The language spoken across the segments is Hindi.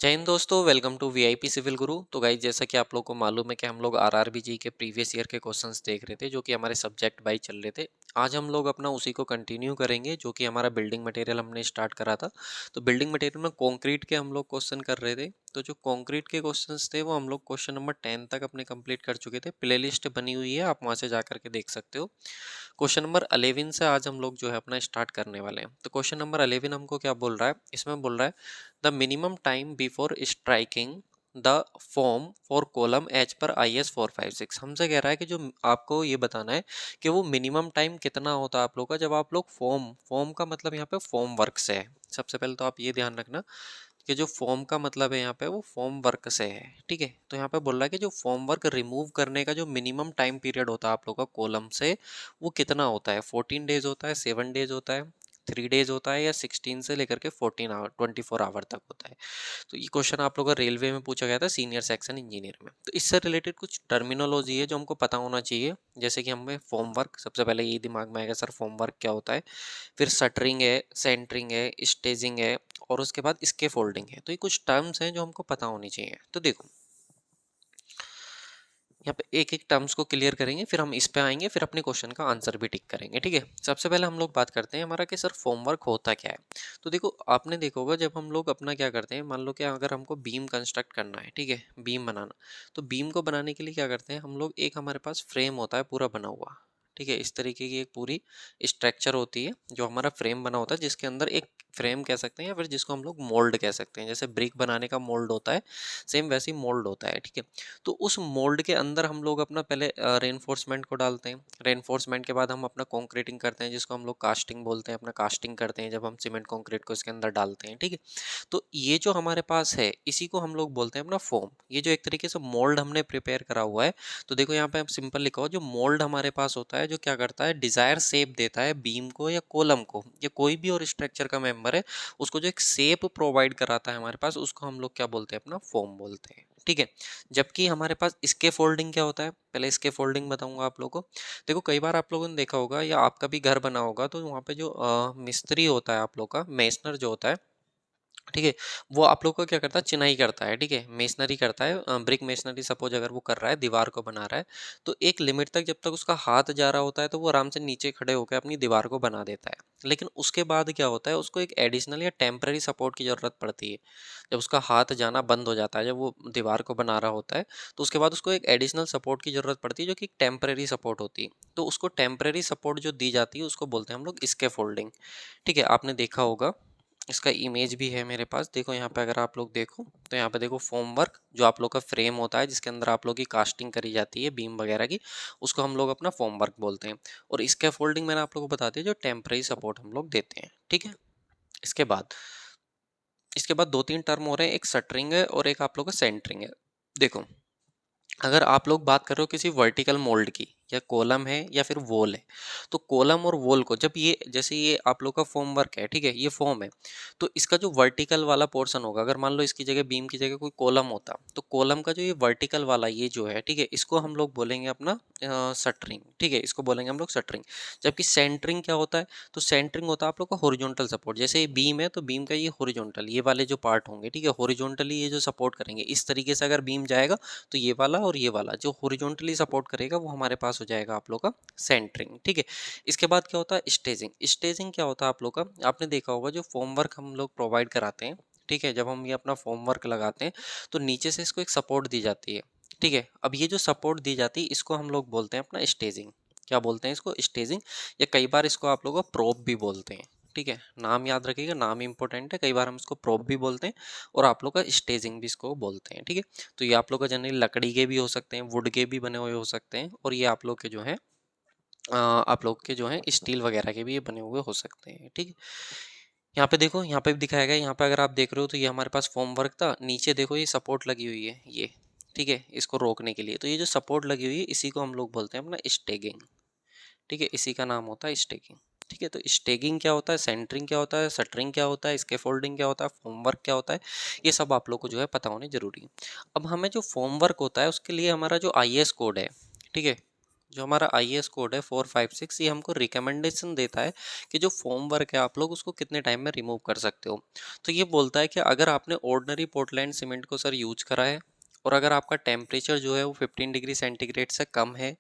जय हिंद दोस्तों, वेलकम टू वीआईपी सिविल गुरु। तो गाइज, जैसा कि आप लोग को मालूम है कि हम लोग आरआरबी के प्रीवियस ईयर के क्वेश्चंस देख रहे थे जो कि हमारे सब्जेक्ट वाइज चल रहे थे। आज हम लोग अपना उसी को कंटिन्यू करेंगे जो कि हमारा बिल्डिंग मटेरियल हमने स्टार्ट करा था। तो बिल्डिंग मटेरियल में कंक्रीट के हम लोग क्वेश्चन कर रहे थे। तो जो कंक्रीट के क्वेश्चंस थे वो हम लोग क्वेश्चन नंबर 10 तक अपने कंप्लीट कर चुके थे। प्ले लिस्ट बनी हुई है, आप वहाँ से जा करके देख सकते हो। क्वेश्चन नंबर 11 से आज हम लोग जो है अपना स्टार्ट करने वाले हैं। तो क्वेश्चन नंबर 11 हमको क्या बोल रहा है, इसमें बोल रहा है the minimum time before striking the form for column as per IS 456। हमसे कह रहा है कि जो आपको ये बताना है कि वो मिनिमम टाइम कितना होता है आप लोग का जब आप लोग फॉर्म फॉर्म का मतलब यहाँ पे फॉर्म वर्क से है। सबसे पहले तो आप ये ध्यान रखना कि जो फॉर्म का मतलब है यहाँ पे वो फॉर्म वर्क से है। ठीक है, तो यहाँ पे बोल रहा है कि जो फॉर्म वर्क रिमूव करने का जो मिनिमम टाइम पीरियड होता है आप लोग का कॉलम से, वो कितना होता है। 14 डेज होता है, 7 डेज होता है, 3 डेज होता है, या 16 से लेकर के 14 आवर 24 आवर तक होता है। तो ये क्वेश्चन आप लोगों का रेलवे में पूछा गया था, सीनियर सेक्शन इंजीनियर में। तो इससे रिलेटेड कुछ टर्मिनोलॉजी है जो हमको पता होना चाहिए। जैसे कि हमें फॉर्म वर्क, सबसे पहले ये दिमाग में आएगा सर फॉर्म वर्क क्या होता है, फिर शटरिंग है, सेंटरिंग है, स्टेजिंग है, और उसके बाद इसके फोल्डिंग है। तो ये कुछ टर्म्स हैं जो हमको पता होनी चाहिए। तो देखो यहाँ पे एक एक टर्म्स को क्लियर करेंगे, फिर हम इस पे आएंगे, फिर अपने क्वेश्चन का आंसर भी टिक करेंगे। ठीक है, सबसे पहले हम लोग बात करते हैं हमारा कि सर फॉर्मवर्क होता क्या है। तो देखो, आपने देखा होगा जब हम लोग अपना क्या करते हैं, मान लो कि अगर हमको बीम कंस्ट्रक्ट करना है, ठीक है, बीम बनाना, तो बीम को बनाने के लिए क्या करते हैं हम लोग, एक हमारे पास फ्रेम होता है पूरा बना हुआ। ठीक है, इस तरीके की एक पूरी स्ट्रक्चर होती है जो हमारा फ्रेम बना होता है, जिसके अंदर एक फ्रेम कह सकते हैं या फिर जिसको हम लोग मोल्ड कह सकते हैं। जैसे ब्रिक बनाने का मोल्ड होता है, सेम वैसे ही मोल्ड होता है। ठीक है, तो उस मोल्ड के अंदर हम लोग अपना पहले रेनफोर्समेंट को डालते हैं। रेनफोर्समेंट के बाद हम अपना कॉन्क्रीटिंग करते हैं, जिसको हम लोग कास्टिंग बोलते हैं। अपना कास्टिंग करते हैं जब हम सीमेंट कॉन्क्रीट को इसके अंदर डालते हैं। ठीक है, तो ये जो हमारे पास है इसी को हम लोग बोलते हैं अपना फॉर्म। ये जो एक तरीके से मोल्ड हमने प्रिपेयर करा हुआ है। तो देखो यहाँ पे सिंपल लिखा हो, जो मोल्ड हमारे पास होता है जो क्या करता है, डिजायर शेप देता है बीम को या कॉलम को या कोई भी और स्ट्रक्चर का मेंबर है, उसको जो एक शेप प्रोवाइड कराता है हमारे पास, उसको हम लोग क्या बोलते हैं, अपना फॉर्म बोलते हैं। ठीक है, जबकि हमारे पास इसके फोल्डिंग क्या होता है, पहले इसके फोल्डिंग बताऊंगा आप लोगों को। देखो, कई बार आप लोगों ने देखा होगा या आपका भी घर बना होगा, तो वहाँ पे जो मिस्त्री होता है आप लोग का, मेसनर जो होता है, ठीक है, वो आप लोग को क्या करता है, चिनाई करता है। ठीक है, मेसनरी करता है, ब्रिक मेसनरी सपोज अगर वो कर रहा है, दीवार को बना रहा है, तो एक लिमिट तक जब तक उसका हाथ जा रहा होता है तो वो आराम से नीचे खड़े होकर अपनी दीवार को बना देता है। लेकिन उसके बाद क्या होता है, उसको एक एडिशनल या टेम्पररी सपोर्ट की जरूरत पड़ती है। जब उसका हाथ जाना बंद हो जाता है, जब वो दीवार को बना रहा होता है, तो उसके बाद उसको एक एडिशनल सपोर्ट की जरूरत पड़ती है जो कि टेम्पररी सपोर्ट होती है। तो उसको टेम्पररी सपोर्ट जो दी जाती है उसको बोलते हैं हम लोग इसके फोल्डिंग। ठीक है, आपने देखा होगा, इसका इमेज भी है मेरे पास। देखो यहाँ पे अगर आप लोग देखो, तो यहाँ पे देखो फॉर्म वर्क जो आप लोग का फ्रेम होता है जिसके अंदर आप लोग की कास्टिंग करी जाती है बीम वगैरह की, उसको हम लोग अपना फॉर्म वर्क बोलते हैं। और इसका फोल्डिंग मैंने आप लोग को बता दिया, जो टेम्पररी सपोर्ट हम लोग देते हैं। ठीक है, इसके बाद इसके बाद दो तीन टर्म हो रहे हैं, एक शटरिंग है और एक आप लोग का सेंटरिंग है। देखो, अगर आप लोग बात कर रहे हो किसी वर्टिकल मोल्ड की, या कॉलम है या फिर वॉल है, तो कॉलम और वॉल को जब ये, जैसे ये आप लोग का फॉर्म वर्क है, ठीक है, ये फॉर्म है, तो इसका जो वर्टिकल वाला पोर्शन होगा, अगर मान लो इसकी जगह बीम की जगह कोई कॉलम होता, तो कॉलम का जो ये वर्टिकल वाला ये जो है, ठीक है, इसको हम लोग बोलेंगे अपना शटरिंग। ठीक है, इसको बोलेंगे हम लोग शटरिंग। जबकि सेंटरिंग क्या होता है, तो सेंटरिंग होता है आप लोग का हॉरिजॉन्टल सपोर्ट। जैसे ये बीम है तो बीम का ये हॉरिजॉन्टल, ये वाले जो पार्ट होंगे, ठीक है, हॉरिजॉन्टली ये जो सपोर्ट करेंगे, इस तरीके से अगर बीम जाएगा तो ये वाला और ये वाला जो हॉरिजॉन्टली सपोर्ट करेगा वो हमारे पास हो जाएगा आप लोग का सेंटरिंग। ठीक है, इसके बाद क्या होता है, स्टेजिंग। स्टेजिंग क्या होता है आप लोग का, आपने देखा होगा जो फॉर्म वर्क हम लोग प्रोवाइड कराते हैं, ठीक है, जब हम ये अपना फॉर्म वर्क लगाते हैं तो नीचे से इसको एक सपोर्ट दी जाती है। ठीक है, अब ये जो सपोर्ट दी जाती है इसको हम लोग बोलते हैं अपना स्टेजिंग। क्या बोलते हैं इसको, स्टेजिंग, या कई बार इसको आप लोग प्रोप भी बोलते हैं। ठीक है, नाम याद रखिएगा, नाम इंपॉर्टेंट है। कई बार हम इसको प्रोप भी बोलते हैं और आप लोग का स्टेजिंग भी इसको बोलते हैं। ठीक है, तो ये आप लोग का जनरली लकड़ी के भी हो सकते हैं, वुड के भी बने हुए हो सकते हैं, और ये आप लोग के जो है आप लोग के जो है स्टील वगैरह के भी ये बने हुए हो सकते हैं। ठीक है, यहाँ पे देखो, यहाँ पे भी दिखाया गया, यहाँ पे अगर आप देख रहे हो तो ये हमारे पास फॉर्म वर्क था, नीचे देखो ये सपोर्ट लगी हुई है ये। ठीक है, इसको रोकने के लिए, तो ये जो सपोर्ट लगी हुई है इसी को हम लोग बोलते हैं अपना स्टेगिंग। ठीक है, इसी का नाम होता है स्टेगिंग। ठीक है, तो स्टेगिंग क्या होता है, सेंटरिंग क्या होता है, शटरिंग क्या होता है, स्कैफोल्डिंग क्या होता है, फॉर्मवर्क क्या होता है, ये सब आप लोग को जो है पता होने जरूरी है। अब हमें जो फॉर्मवर्क होता है उसके लिए हमारा जो IS कोड है, ठीक है, जो हमारा IAS कोड है 456, ये हमको रिकमेंडेशन देता है कि जो फॉर्म वर्क है आप लोग उसको कितने टाइम में रिमूव कर सकते हो। तो ये बोलता है कि अगर आपने ऑर्डिनरी पोर्टलैंड सीमेंट को सर यूज करा है, और अगर आपका टेम्परेचर जो है वो 15 डिग्री सेंटीग्रेड से कम है,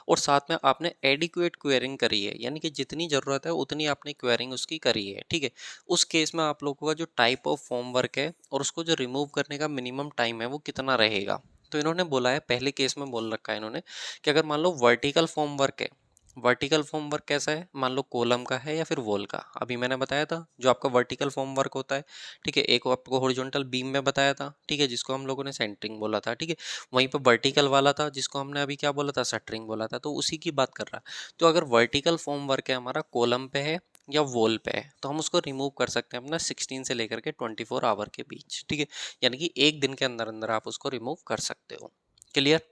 और साथ में आपने एडिक्वेट क्वेरिंग करी है, यानी कि जितनी ज़रूरत है उतनी आपने क्वेरिंग उसकी करी है, ठीक है, उस केस में आप लोगों का जो टाइप ऑफ फॉर्म वर्क है और उसको जो रिमूव करने का मिनिमम टाइम है वो कितना रहेगा। तो इन्होंने बोला है, पहले केस में बोल रखा है इन्होंने कि अगर मान लो वर्टिकल फॉर्म वर्क है, वर्टिकल फॉर्म वर्क कैसा है, मान लो कॉलम का है या फिर वॉल का, अभी मैंने बताया था जो आपका वर्टिकल फॉर्म वर्क होता है, ठीक है, एक आपको हॉरिजॉन्टल बीम में बताया था, ठीक है, जिसको हम लोगों ने सेंटरिंग बोला था, ठीक है, वहीं पर वर्टिकल वाला था जिसको हमने अभी क्या बोला था, शटरिंग बोला था, तो उसी की बात कर रहा है। तो अगर वर्टिकल फॉर्म वर्क है हमारा कॉलम पे है या वॉल पे है, तो हम उसको रिमूव कर सकते हैं अपना 16 से लेकर के 24 आवर के बीच, ठीक है, यानी कि एक दिन के अंदर अंदर आप उसको रिमूव कर सकते हो। क्लियर।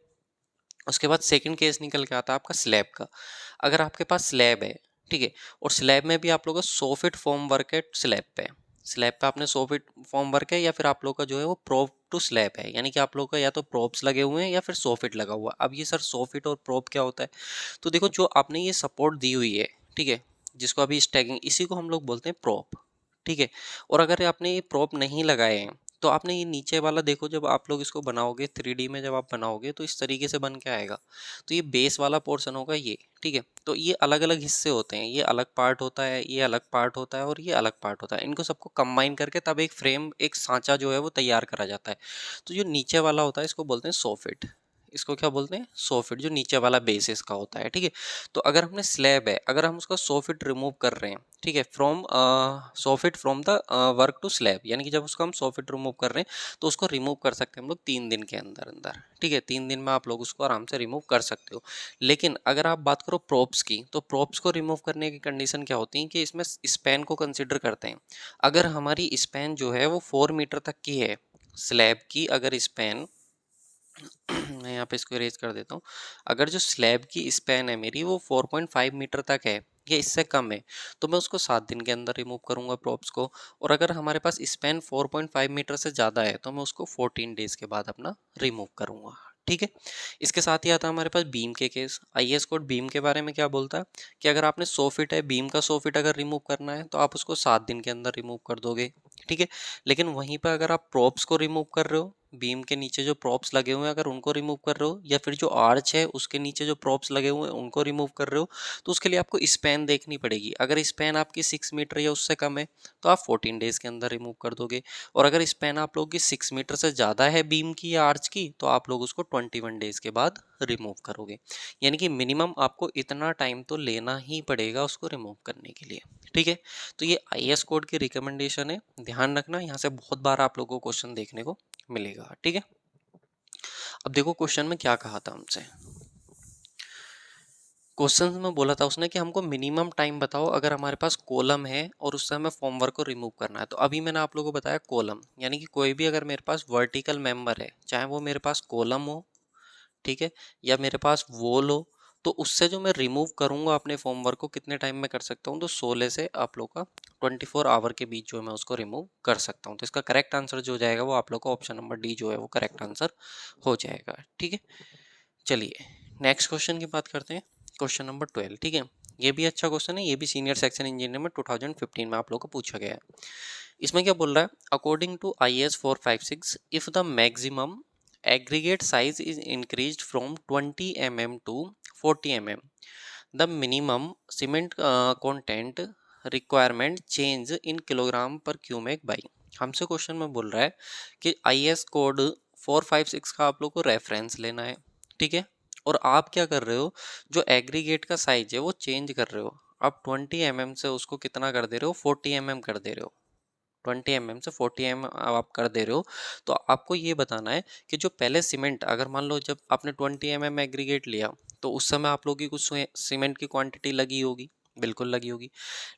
उसके बाद सेकंड केस निकल के आता है आपका स्लैब का। अगर आपके पास स्लैब है, ठीक है, और स्लैब में भी आप लोगों का 100 फीट फॉर्म वर्क है, स्लैब पे आपने 100 फीट फॉर्म वर्क है, या फिर आप लोग का जो है वो प्रोप टू स्लैब है, यानी कि आप लोग का या तो प्रोप्स लगे हुए हैं या फिर 100 फीट लगा हुआ है। अब ये सर 100 फीट और प्रोप क्या होता है, तो देखो जो आपने ये सपोर्ट दी हुई है, ठीक है, जिसको अभी स्टैगिंग, इसी को हम लोग बोलते हैं प्रोप, ठीक है, और अगर आपने ये प्रोप नहीं लगाए हैं, तो आपने ये नीचे वाला देखो, जब आप लोग इसको बनाओगे 3D में, जब आप बनाओगे तो इस तरीके से बन के आएगा। तो ये बेस वाला पोर्शन होगा ये, ठीक है, तो ये अलग अलग हिस्से होते हैं, ये अलग पार्ट होता है, ये अलग पार्ट होता है, और ये अलग पार्ट होता है, इनको सबको कंबाइन करके तब एक फ्रेम, एक सांचा जो है वो तैयार करा जाता है। तो जो नीचे वाला होता है इसको बोलते हैं सोफिट, इसको क्या बोलते हैं, 100 फीट, जो नीचे वाला बेस इसका होता है, ठीक है। तो अगर हमने स्लैब है, अगर हम उसका 100 फीट रिमूव कर रहे हैं, ठीक है, from 100 feet from the work to slab, यानी कि जब उसको हम 100 फीट रिमूव कर रहे हैं तो उसको रिमूव कर सकते हैं हम लोग 3 दिन के अंदर अंदर, ठीक है, 3 दिन में आप लोग उसको आराम से रिमूव कर सकते हो। लेकिन अगर आप बात करो प्रोप्स की, तो प्रोप्स को रिमूव करने की कंडीशन क्या होती है कि इसमें स्पैन को कंसिडर करते हैं। अगर हमारी स्पैन जो है वो 4 मीटर तक की है, स्लैब की अगर स्पैन मैं यहाँ पे इसको इरेज कर देता हूँ, अगर जो स्लैब की स्पैन है मेरी वो 4.5 मीटर तक है या इससे कम है, तो मैं उसको 7 दिन के अंदर रिमूव करूंगा प्रॉप्स को। और अगर हमारे पास स्पैन 4.5 मीटर से ज़्यादा है तो मैं उसको 14 डेज के बाद अपना रिमूव करूंगा, ठीक है। इसके साथ ही आता है हमारे पास बीम के केस। IAS कोड बीम के बारे में क्या बोलता है कि अगर आपने 100 फीट है, बीम का 100 फीट अगर रिमूव करना है तो आप उसको 7 दिन के अंदर रिमूव कर दोगे, ठीक है। लेकिन वहीं पर अगर आप प्रॉप्स को रिमूव कर रहे हो, बीम के नीचे जो प्रॉप्स लगे हुए हैं अगर उनको रिमूव कर रहे हो, या फिर जो आर्च है उसके नीचे जो प्रॉप्स लगे हुए हैं उनको रिमूव कर रहे हो, तो उसके लिए आपको स्पैन देखनी पड़ेगी। अगर स्पैन आपकी 6 मीटर या उससे कम है तो आप 14 डेज के अंदर रिमूव कर दोगे, और अगर स्पैन आप लोगों की 6 मीटर से ज़्यादा है बीम की या आर्च की, तो आप लोग उसको 21 डेज के बाद रिमूव करोगे। यानी कि मिनिमम आपको इतना टाइम तो लेना ही पड़ेगा उसको रिमूव करने के लिए, ठीक है। तो ये IAS कोड की रिकमेंडेशन है, ध्यान रखना, यहाँ से बहुत बार आप लोगों को क्वेश्चन देखने को मिलेगा, ठीक है। अब देखो क्वेश्चन में क्या कहा था हमसे, क्वेश्चन में बोला था उसने कि हमको मिनिमम टाइम बताओ अगर हमारे पास कॉलम है और उससे हमें फॉर्म वर्क को रिमूव करना है। तो अभी मैंने आप लोगों को बताया कॉलम, यानी कि कोई भी अगर मेरे पास वर्टिकल मेंबर है, चाहे वो मेरे पास कॉलम हो, ठीक है, या मेरे पास वॉल हो, तो उससे जो मैं रिमूव करूंगा अपने फॉर्म वर्क को कितने टाइम में कर सकता हूँ, तो 16 से आप लोग का 24 आवर के बीच जो है मैं उसको रिमूव कर सकता हूँ। तो इसका करेक्ट आंसर जो जाएगा वो आप लोग का ऑप्शन नंबर डी जो है वो करेक्ट आंसर हो जाएगा, ठीक है। चलिए नेक्स्ट क्वेश्चन की बात करते हैं, क्वेश्चन नंबर 12, ठीक है। ये भी अच्छा क्वेश्चन है, ये भी सीनियर सेक्शन इंजीनियर में 2015 में आप लोग को पूछा गया है। इसमें क्या बोल रहा है, according to IAS 456 if the maximum aggregate size is increased from 20 mm to 40 mm, the minimum cement content requirement change in kilogram per cubic by। हमसे क्वेश्चन में बोल रहा है कि IAS कोड 456 का आप लोग को रेफरेंस लेना है, ठीक है, और आप क्या कर रहे हो, जो एग्रीगेट का साइज है वो चेंज कर रहे हो। आप 20 mm से उसको कितना कर दे रहे हो, 40 mm कर दे रहे हो, 20 mm से 40 mm आप कर दे रहे हो। तो आपको ये बताना है कि जो पहले सीमेंट, अगर मान लो जब आपने 20 mm एग्रीगेट लिया तो उस समय आप लोगों की कुछ सीमेंट की क्वांटिटी लगी होगी, बिल्कुल लगी होगी।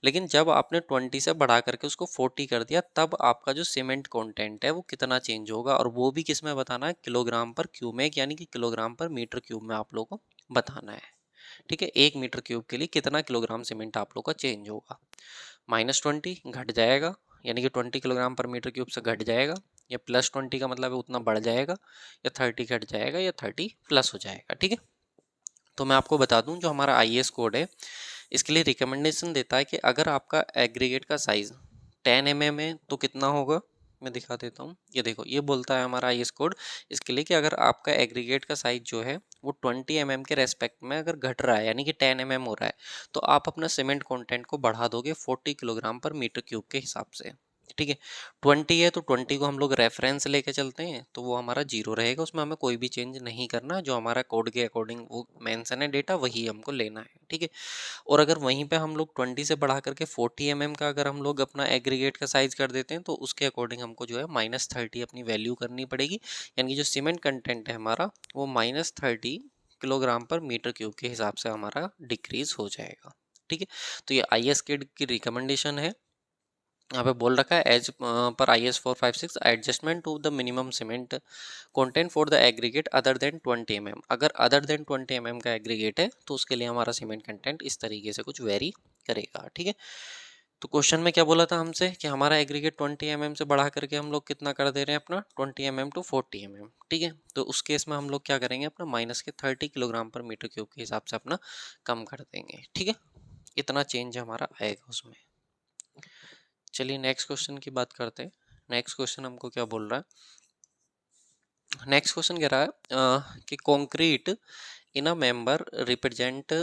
लेकिन जब आपने 20 से बढ़ा करके उसको 40 कर दिया, तब आपका जो सीमेंट कंटेंट है वो कितना चेंज होगा, और वो भी किस में बताना है, किलोग्राम पर क्यूमेक, यानी कि किलोग्राम पर मीटर क्यूब में आप लोगों को बताना है, ठीक है। 1 मीटर क्यूब के लिए कितना किलोग्राम सीमेंट आप लोग का चेंज होगा, -20 घट जाएगा, यानी कि 20 किलोग्राम पर मीटर क्यूब से घट जाएगा, या +20 का मतलब है उतना बढ़ जाएगा, या 30 घट जाएगा, या 30 प्लस हो जाएगा, ठीक है। तो मैं आपको बता दूं, जो हमारा आईएस कोड है इसके लिए रिकमेंडेशन देता है कि अगर आपका एग्रीगेट का साइज 10 mm है तो कितना होगा, मैं दिखा देता हूँ। ये देखो, ये बोलता है हमारा आईएस कोड इसके लिए कि अगर आपका एग्रीगेट का साइज जो है वो 20 mm के रेस्पेक्ट में अगर घट रहा है, यानी कि 10 mm हो रहा है, तो आप अपना सीमेंट कंटेंट को बढ़ा दोगे 40 किलोग्राम पर मीटर क्यूब के हिसाब से। ठीक है, 20 है तो 20 को हम लोग रेफरेंस लेके चलते हैं, तो वो हमारा 0 रहेगा, उसमें हमें कोई भी चेंज नहीं करना, जो हमारा कोड के अकॉर्डिंग वो मेंशन है डेटा वही हमको लेना है। ठीक है, और अगर वहीं पे हम लोग 20 से बढ़ा करके 40 mm का अगर हम लोग अपना एग्रीगेट का साइज कर देते हैं, तो उसके अकॉर्डिंग हमको जो है -30 अपनी वैल्यू करनी पड़ेगी, यानी कि जो सीमेंट कंटेंट है हमारा वो -30 किलोग्राम पर मीटर क्यूब के हिसाब से हमारा डिक्रीज हो जाएगा। ठीक है, तो ये आईएस की रिकमेंडेशन है। यहाँ पे बोल रखा है as per IS 456 adjustment to the minimum cement content for the aggregate other than 20 mm। अगर अदर देन 20 mm का एग्रीगेट है तो उसके लिए हमारा सीमेंट कंटेंट इस तरीके से कुछ वेरी करेगा। ठीक है, तो क्वेश्चन में क्या बोला था हमसे कि हमारा एग्रीगेट 20 mm से बढ़ा करके हम लोग कितना कर दे रहे हैं अपना 20 mm टू 40 mm। ठीक है, तो उस केस में हम लोग क्या करेंगे, अपना माइनस के 30 किलोग्राम पर मीटर क्यूब के हिसाब से अपना कम कर देंगे। ठीक है, इतना चेंज हमारा आएगा उसमें। चलिए नेक्स्ट क्वेश्चन की बात करते हैं। नेक्स्ट क्वेश्चन हमको क्या बोल रहा है, नेक्स्ट क्वेश्चन कह रहा है कि concrete in a member represent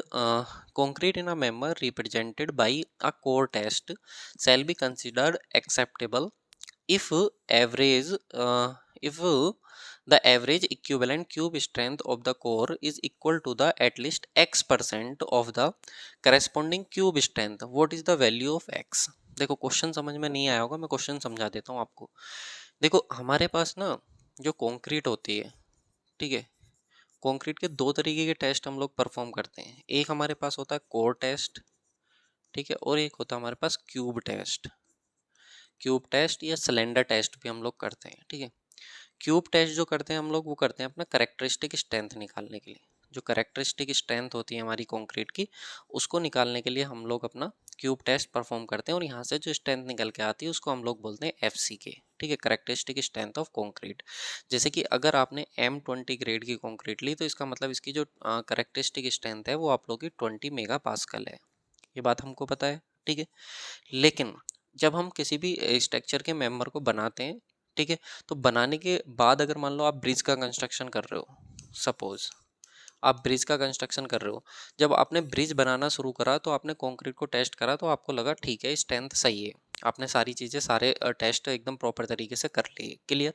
concrete in a member represented by a core test shall be considered acceptable if average if the average equivalent cube strength of the core is equal to the at least x% of the corresponding cube strength, what is the value of x। देखो क्वेश्चन समझ में नहीं आया होगा, मैं क्वेश्चन समझा देता हूँ आपको। देखो हमारे पास ना जो कंक्रीट होती है, ठीक है, कंक्रीट के दो तरीके के टेस्ट हम लोग परफॉर्म करते हैं। एक हमारे पास होता है कोर टेस्ट, ठीक है, और एक होता है हमारे पास क्यूब टेस्ट। क्यूब टेस्ट या सिलेंडर टेस्ट भी हम लोग करते हैं। ठीक है, क्यूब टेस्ट जो करते हैं हम लोग वो करते हैं अपना करेक्टरिस्टिक स्ट्रेंथ निकालने के लिए। जो करेक्टरिस्टिक स्ट्रेंथ होती है हमारी कंक्रीट की, उसको निकालने के लिए हम लोग अपना क्यूब टेस्ट परफॉर्म करते हैं, और यहाँ से जो स्ट्रेंथ निकल के आती है उसको हम लोग बोलते हैं FCK। ठीक है, करेक्टरिस्टिक स्ट्रेंथ ऑफ कंक्रीट। जैसे कि अगर आपने M20 ग्रेड की कंक्रीट ली तो इसका मतलब इसकी जो करेक्टरिस्टिक स्ट्रेंथ है वो आप लोग की 20 मेगा पास्कल है। ये बात हमको पता है। ठीक है, लेकिन जब हम किसी भी स्ट्रक्चर के मेंबर को बनाते हैं, ठीक है, तो बनाने के बाद अगर मान लो आप ब्रिज का कंस्ट्रक्शन कर रहे हो, सपोज आप ब्रिज का कंस्ट्रक्शन कर रहे हो, जब आपने ब्रिज बनाना शुरू करा तो आपने कंक्रीट को टेस्ट करा तो आपको लगा ठीक है स्ट्रेंथ सही है, आपने सारी चीज़ें सारे टेस्ट एकदम प्रॉपर तरीके से कर लिए, क्लियर।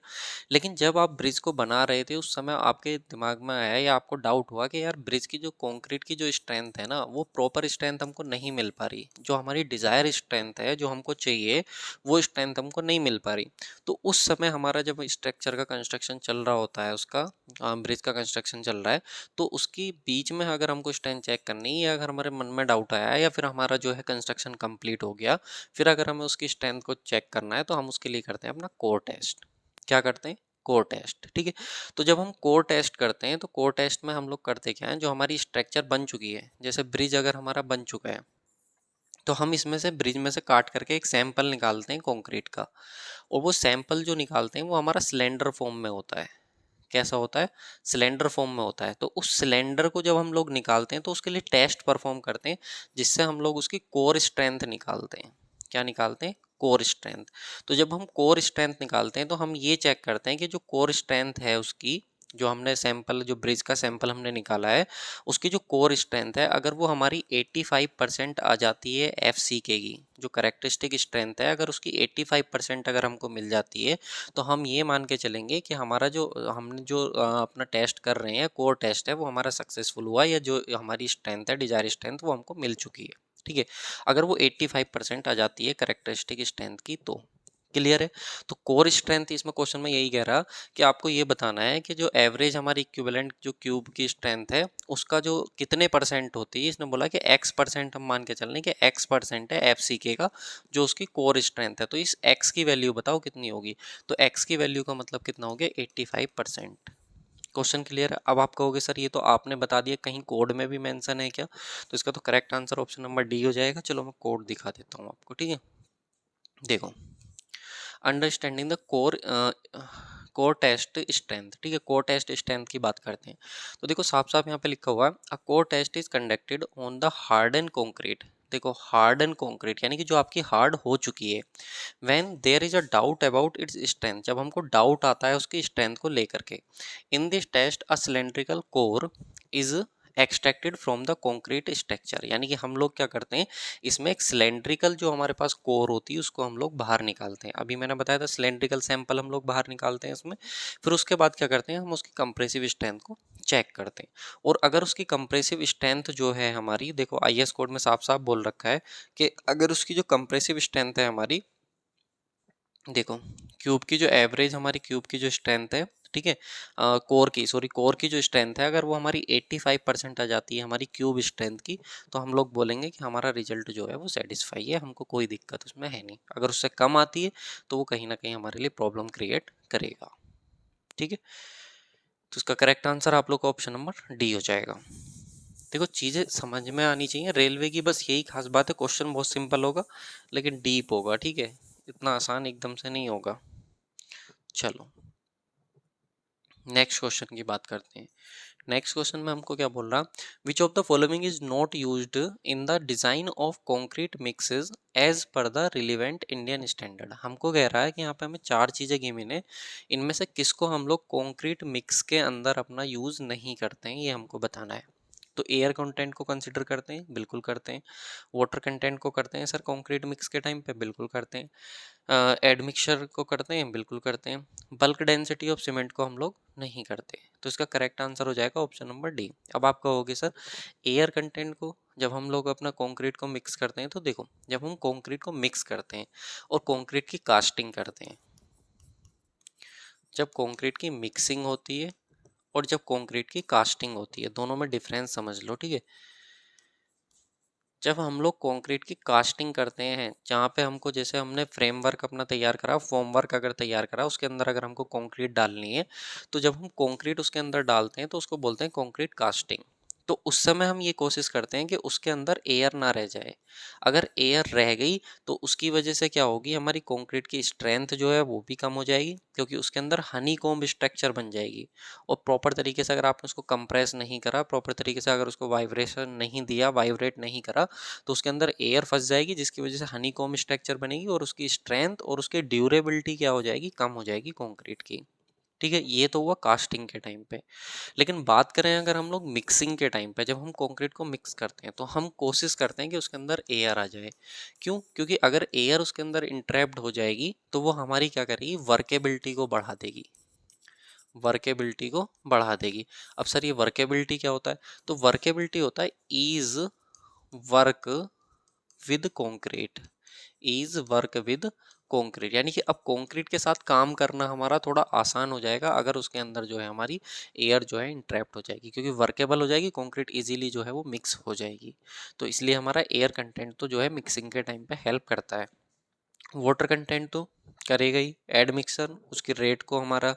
लेकिन जब आप ब्रिज को बना रहे थे उस समय आपके दिमाग में आया या आपको डाउट हुआ कि यार ब्रिज की जो कंक्रीट की जो स्ट्रेंथ है ना वो प्रॉपर स्ट्रेंथ हमको नहीं मिल पा रही, जो हमारी डिज़ायर स्ट्रेंथ है जो हमको चाहिए वो स्ट्रेंथ हमको नहीं मिल पा रही। तो उस समय हमारा जब स्ट्रक्चर का कंस्ट्रक्शन चल रहा होता है, उसका ब्रिज का कंस्ट्रक्शन चल रहा है, तो उसकी बीच में अगर हमको स्ट्रेंथ चेक करनी है या अगर हमारे मन में डाउट आया है या फिर हमारा जो है कंस्ट्रक्शन कंप्लीट हो गया, फिर अगर हमें उसकी स्ट्रेंथ को चेक करना है तो हम उसके लिए करते हैं अपना कोर टेस्ट। क्या करते हैं, कोर टेस्ट। ठीक है, तो जब हम कोर टेस्ट करते हैं तो कोर टेस्ट में हम लोग करते क्या है, जो हमारी स्ट्रक्चर बन चुकी है, जैसे ब्रिज अगर हमारा बन चुका है तो हम इसमें से ब्रिज में से काट करके एक सैंपल निकालते हैं कंक्रीट का, और वो सैंपल जो निकालते हैं वो हमारा सिलेंडर फॉर्म में होता है। कैसा होता है, सिलेंडर फॉर्म में होता है। तो उस सिलेंडर को जब हम लोग निकालते हैं तो उसके लिए टेस्ट परफॉर्म करते हैं, जिससे हम लोग उसकी कोर स्ट्रेंथ निकालते हैं। क्या निकालते हैं, कोर स्ट्रेंथ। तो जब हम कोर स्ट्रेंथ निकालते हैं तो हम ये चेक करते हैं कि जो कोर स्ट्रेंथ है उसकी, जो हमने सैंपल, जो ब्रिज का सैंपल हमने निकाला है, उसकी जो कोर स्ट्रेंथ है अगर वो हमारी 85% आ जाती है FCK की, जो करेक्टरिस्टिक स्ट्रेंथ है, अगर उसकी 85% अगर हमको मिल जाती है तो हम ये मान के चलेंगे कि हमारा जो हमने जो अपना टेस्ट कर रहे हैं, कोर टेस्ट है, वो हमारा सक्सेसफुल हुआ, या जो हमारी स्ट्रेंथ है, डिजायर स्ट्रेंथ, वो हमको मिल चुकी है। ठीक है, अगर वो 85% आ जाती है करेक्टरिस्टिक स्ट्रेंथ की तो। क्लियर है। तो कोर स्ट्रेंथ इसमें क्वेश्चन में यही कह रहा कि आपको ये बताना है कि जो एवरेज हमारी इक्विवेलेंट जो क्यूब की स्ट्रेंथ है उसका जो कितने परसेंट होती है। इसने बोला कि x% हम मान के चल रहे हैं कि x% है FCK का जो उसकी कोर स्ट्रेंथ है, तो इस x की वैल्यू बताओ कितनी होगी। तो x की वैल्यू का मतलब कितना हो गया, 85%। क्वेश्चन क्लियर है। अब आप कहोगे सर ये तो आपने बता दिया, कहीं कोड में भी मेंशन है क्या, तो इसका तो correct answer option number D हो जाएगा। चलो मैं कोड दिखा देता हूँ आपको। ठीक है, देखो, understanding the core core test strength, ठीक है, कोर टेस्ट स्ट्रेंथ की बात करते हैं। तो देखो साफ साफ यहाँ पे लिखा हुआ है, a core test is conducted on the hardened concrete. देखो हार्ड एंड कॉन्क्रीट यानी कि जो आपकी हार्ड हो चुकी है, when there is a doubt about its strength, जब हमको डाउट आता है उसकी स्ट्रेंथ को लेकर के। In this test a cylindrical core is extracted from the concrete structure, यानी कि हम लोग क्या करते हैं, इसमें एक सिलेंड्रिकल जो हमारे पास कोर होती है उसको हम लोग बाहर निकालते हैं। अभी मैंने बताया था सिलेंड्रिकल सैंपल हम लोग बाहर निकालते हैं इसमें। फिर उसके बाद क्या करते हैं, हम उसकी कंप्रेसिव स्ट्रेंथ को चेक करते हैं। और अगर उसकी कंप्रेसिव स्ट्रेंथ जो है हमारी, देखो आईएस कोड में साफ साफ बोल रखा है कि अगर उसकी जो कंप्रेसिव स्ट्रेंथ है हमारी, देखो क्यूब की जो एवरेज हमारी क्यूब की जो स्ट्रेंथ है, ठीक है, कोर की जो स्ट्रेंथ है, अगर वो हमारी 85% आ जाती है हमारी क्यूब स्ट्रेंथ की, तो हम लोग बोलेंगे कि हमारा रिजल्ट जो है वो सेटिस्फाई है, हमको कोई दिक्कत उसमें है नहीं। अगर उससे कम आती है तो वो कहीं ना कहीं हमारे लिए प्रॉब्लम क्रिएट करेगा, ठीक है। तो इसका करेक्ट आंसर आप लोग का ऑप्शन नंबर डी हो जाएगा। देखो चीज़ें समझ में आनी चाहिए रेलवे की, बस यही खास बात है, क्वेश्चन बहुत सिंपल होगा लेकिन डीप होगा, ठीक है, इतना आसान एकदम से नहीं होगा। चलो नेक्स्ट क्वेश्चन की बात करते हैं। नेक्स्ट क्वेश्चन में हमको क्या बोल रहा, which of the following is not used in the design of concrete mixes as per the relevant Indian standard. हमको कह रहा है कि यहाँ पे हमें 4 चीज़ें गिवन है, इनमें से किसको हम लोग कॉन्क्रीट मिक्स के अंदर अपना यूज़ नहीं करते हैं, ये हमको बताना है। तो एयर कंटेंट को कंसिडर करते हैं, बिल्कुल करते हैं। वाटर कंटेंट को करते हैं सर कॉन्क्रीट मिक्स के टाइम पे, बिल्कुल करते हैं। एडमिक्सचर को करते हैं, बिल्कुल करते हैं। बल्क डेंसिटी ऑफ सीमेंट को हम लोग नहीं करते। तो इसका करेक्ट आंसर हो जाएगा ऑप्शन नंबर डी। अब आप कहोगे सर एयर कंटेंट को जब हम लोग अपना कंक्रीट को मिक्स करते हैं, तो देखो जब हम कंक्रीट को मिक्स करते हैं और कंक्रीट की कास्टिंग करते हैं, जब कंक्रीट की मिक्सिंग होती है और जब कंक्रीट की कास्टिंग होती है, दोनों में डिफरेंस समझ लो, ठीक है। जब हम लोग कंक्रीट की कास्टिंग करते हैं, जहाँ पे हमको जैसे हमने फ्रेमवर्क अपना तैयार करा, फॉर्मवर्क अगर तैयार करा, उसके अंदर अगर हमको कंक्रीट डालनी है, तो जब हम कंक्रीट उसके अंदर डालते हैं तो उसको बोलते हैं कंक्रीट कास्टिंग। तो उस समय हम ये कोशिश करते हैं कि उसके अंदर एयर ना रह जाए। अगर एयर रह गई तो उसकी वजह से क्या होगी, हमारी कंक्रीट की स्ट्रेंथ जो है वो भी कम हो जाएगी, क्योंकि उसके अंदर हनी कॉम्ब स्ट्रक्चर बन जाएगी। और प्रॉपर तरीके से अगर आपने उसको कंप्रेस नहीं करा, प्रॉपर तरीके से अगर उसको वाइब्रेशन नहीं दिया, वाइब्रेट नहीं करा, तो उसके अंदर एयर फंस जाएगी, जिसकी वजह से हनी कॉम्ब स्ट्रक्चर बनेगी और उसकी स्ट्रेंथ और उसकी ड्यूरेबिलिटी क्या हो जाएगी, कम हो जाएगी कंक्रीट की, ठीक है। ये तो हुआ कास्टिंग के टाइम पे। लेकिन बात करें अगर हम लोग मिक्सिंग के टाइम पे, जब हम कंक्रीट को मिक्स करते हैं तो हम कोशिश करते हैं कि उसके अंदर एयर आ जाए। क्यों? क्योंकि अगर एयर उसके अंदर इंट्रैप्ड हो जाएगी तो वो हमारी क्या करेगी, वर्केबिलिटी को बढ़ा देगी, वर्केबिलिटी को बढ़ा देगी। अब सर ये वर्केबिलिटी क्या होता है, तो वर्केबिलिटी होता है ease work with concrete, ease work with concrete, यानी कि अब कंक्रीट के साथ काम करना हमारा थोड़ा आसान हो जाएगा अगर उसके अंदर जो है हमारी एयर जो है इंट्रैप्ट हो जाएगी, क्योंकि वर्केबल हो जाएगी कंक्रीट, इजीली जो है वो मिक्स हो जाएगी। तो इसलिए हमारा एयर कंटेंट तो जो है मिक्सिंग के टाइम पे हेल्प करता है। वाटर कंटेंट तो करेगा ही, एड मिक्सर उसकी रेट को हमारा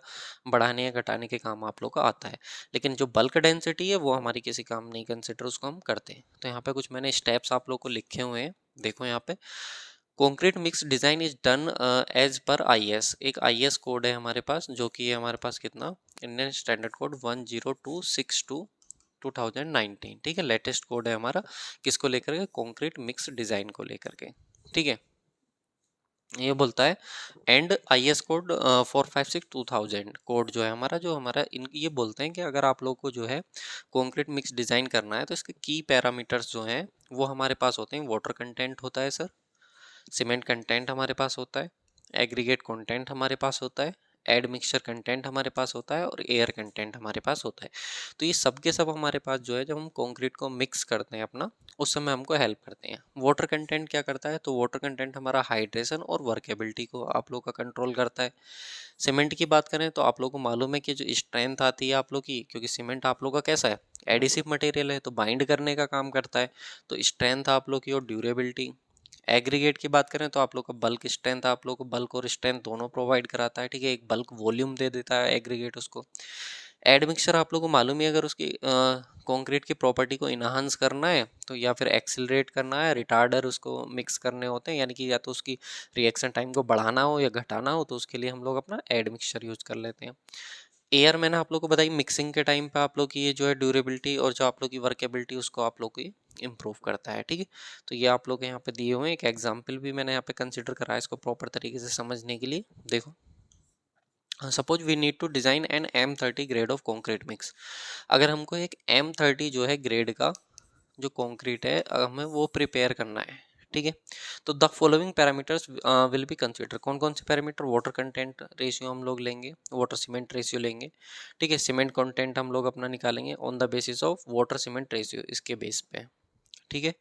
बढ़ाने या घटाने के काम आप लोग का आता है। लेकिन जो बल्क डेंसिटी है वो हमारी किसी काम नहीं, कंसिडर उसको हम करते हैं। तो यहाँ पे कुछ मैंने स्टेप्स आप लोग को लिखे हुए हैं, देखो यहाँ पे। Concrete mix design is done as per IS, एक आईएस कोड है हमारे पास, जो कि है हमारे पास कितना, इंडियन स्टैंडर्ड कोड 10262 2019, ठीक है, लेटेस्ट कोड है हमारा, किसको लेकर के, कॉन्क्रीट मिक्स डिज़ाइन को लेकर के, ठीक है। ये बोलता है एंड आईएस कोड 456/2000 कोड जो है हमारा, जो हमारा इन ये बोलते हैं कि अगर आप लोग को जो है कॉन्क्रीट मिक्स डिज़ाइन करना है तो इसके की पैरामीटर्स जो हैं वो हमारे पास होते हैं। वाटर कंटेंट होता है सर, सीमेंट कंटेंट हमारे पास होता है, एग्रीगेट कंटेंट हमारे पास होता है, एड मिक्सचर कंटेंट हमारे पास होता है और एयर कंटेंट हमारे पास होता है। तो ये सब के सब हमारे पास जो है जब हम कंक्रीट को मिक्स करते हैं अपना, उस समय हमको हेल्प करते हैं। वाटर कंटेंट क्या करता है, तो वाटर कंटेंट हमारा हाइड्रेशन और वर्केबिलिटी को आप लोग का कंट्रोल करता है। सीमेंट की बात करें तो आप लोग को मालूम है कि जो स्ट्रेंथ आती है आप लोग की, क्योंकि सीमेंट आप लोग का कैसा है, एडिसिव मटेरियल है, तो बाइंड करने का काम करता है, तो स्ट्रेंथ आप लोग की और ड्यूरेबिलिटी। एग्रीगेट की बात करें तो आप लोग का बल्क स्ट्रेंथ, आप लोग को बल्क और स्ट्रेंथ दोनों प्रोवाइड कराता है, ठीक है, एक बल्क वॉल्यूम दे देता है एग्रीगेट उसको। एड मिक्सचर आप लोग को मालूम ही है, अगर उसकी कंक्रीट की प्रॉपर्टी को इनहांस करना है तो या फिर एक्सिलरेट करना है, रिटार्डर उसको मिक्स करने होते हैं, यानी कि या तो उसकी रिएक्शन टाइम को बढ़ाना हो या घटाना हो, तो उसके लिए हम लोग अपना एड मिक्सचर यूज कर लेते हैं। एयर मैंने आप लोग को बताई, मिक्सिंग के टाइम पे आप लोग की ये जो है ड्यूरेबिलिटी और जो आप लोग की वर्केबिलिटी उसको आप लोग की इम्प्रूव करता है। ठीक है, तो ये आप लोग यहाँ पे दिए हुए हैं, एक एग्जाम्पल भी मैंने यहाँ पे कंसिडर करा है इसको प्रॉपर तरीके से समझने के लिए। देखो, suppose we need to design an M30 grade of concrete mix. अगर हमको एक M30 जो है ग्रेड का जो कॉन्क्रीट है हमें वो प्रिपेयर करना है। ठीक है, तो the following parameters will be consider. कौन कौन से पैरामीटर? वाटर कंटेंट रेशियो हम लोग लेंगे, वाटर सीमेंट रेशियो लेंगे। ठीक है, सीमेंट कंटेंट हम लोग अपना निकालेंगे on the basis of water cement ratio, इसके बेस पे। ठीक है,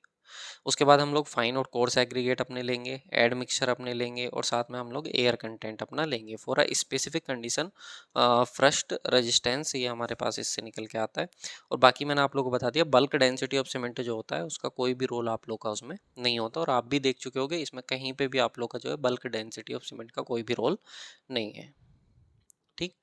उसके बाद हम लोग फाइन और कोर्स एग्रीगेट अपने लेंगे, एड मिक्सचर अपने लेंगे, और साथ में हम लोग एयर कंटेंट अपना लेंगे for a specific condition. First resistance ये हमारे पास इससे निकल के आता है। और बाकी मैंने आप लोगों को बता दिया, बल्क डेंसिटी ऑफ सीमेंट जो होता है उसका कोई भी रोल आप लोग का उसमें नहीं होता, और आप भी देख चुके होगे इसमें कहीं पे भी आप लोग का जो है बल्क डेंसिटी ऑफ सीमेंट का कोई भी रोल नहीं है। ठीक,